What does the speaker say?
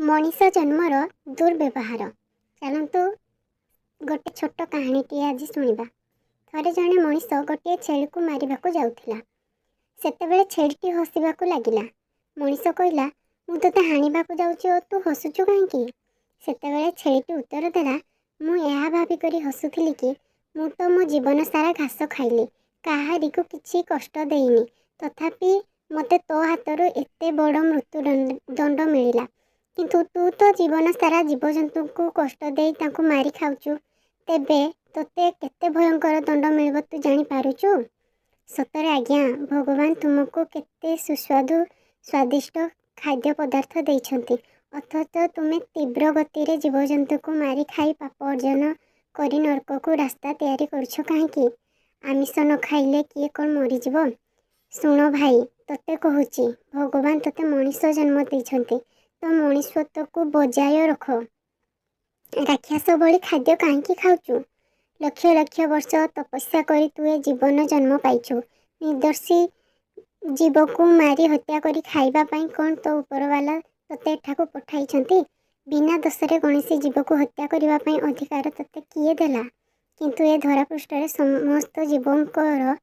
ମଣିଷ ଜନ୍ମର ଦୁର୍ବ୍ୟବହାର। ଚାଲନ୍ତୁ ଗୋଟେ ଛୋଟ କାହାଣୀଟିଏ ଆଜି ଶୁଣିବା। ଥରେ ଜଣେ ମଣିଷ ଗୋଟିଏ ଛେଳିକୁ ମାରିବାକୁ ଯାଉଥିଲା। ସେତେବେଳେ ଛେଳିଟି ହସିବାକୁ ଲାଗିଲା। ମଣିଷ କହିଲା, ମୁଁ ତୋତେ ହାଣିବାକୁ ଯାଉଛି ଓ ତୁ ହସୁଛୁ କାହିଁକି? ସେତେବେଳେ ଛେଳିଟି ଉତ୍ତର ଦେଲା, ମୁଁ ଏହା ଭାବିକରି ହସୁଥିଲି କି ମୁଁ ତ ମୋ ଜୀବନ ସାରା ଘାସ ଖାଇଲି, କାହାରିକୁ କିଛି କଷ୍ଟ ଦେଇନି, ତଥାପି ମୋତେ ତୋ ହାତରୁ ଏତେ ବଡ଼ ମୃତ୍ୟୁଦଣ୍ଡ ମିଳିଲା। କିନ୍ତୁ ତୁ ତ ଜୀବନ ସାରା ଜୀବଜନ୍ତୁଙ୍କୁ କଷ୍ଟ ଦେଇ ତାଙ୍କୁ ମାରି ଖାଉଛୁ। ତେବେ ତୋତେ କେତେ ଭୟଙ୍କର ଦଣ୍ଡ ମିଳିବ ତୁ ଜାଣିପାରୁଛୁ? ସତରେ ଆଜ୍ଞା, ଭଗବାନ ତୁମକୁ କେତେ ସୁସ୍ୱାଦୁ ସ୍ୱାଦିଷ୍ଟ ଖାଦ୍ୟ ପଦାର୍ଥ ଦେଇଛନ୍ତି, ଅଥଚ ତୁମେ ତୀବ୍ର ଗତିରେ ଜୀବଜନ୍ତୁଙ୍କୁ ମାରି ଖାଇ ପାପ ଅର୍ଜନ କରି ନରକକୁ ରାସ୍ତା ତିଆରି କରୁଛ କାହିଁକି? ଆମିଷ ନ ଖାଇଲେ କିଏ କ'ଣ ମରିଯିବ? ଶୁଣ ଭାଇ, ତୋତେ କହୁଛି, ଭଗବାନ ତୋତେ ମଣିଷ ଜନ୍ମ ଦେଇଛନ୍ତି, ତ ମଣିଷତ୍ୱକୁ ବଜାୟ ରଖ। ରାକ୍ଷସ ଭଳି ଖାଦ୍ୟ କାହିଁକି ଖାଉଛୁ? ଲକ୍ଷ ଲକ୍ଷ ବର୍ଷ ତପସ୍ୟା କରି ତୁ ଏ ଜୀବନ ଜନ୍ମ ପାଇଛୁ। ନିର୍ଦ୍ଦୋଷୀ ଜୀବକୁ ମାରି ହତ୍ୟା କରି ଖାଇବା ପାଇଁ କ'ଣ ତୋ ଉପରବାଲା ତୋତେ ଏଠାକୁ ପଠାଇଛନ୍ତି? ବିନା ଦୋଷରେ କୌଣସି ଜୀବକୁ ହତ୍ୟା କରିବା ପାଇଁ ଅଧିକାର ତୋତେ କିଏ ଦେଲା? କିନ୍ତୁ ଏ ଧରାପୃଷ୍ଠରେ ସମସ୍ତ ଜୀବଙ୍କର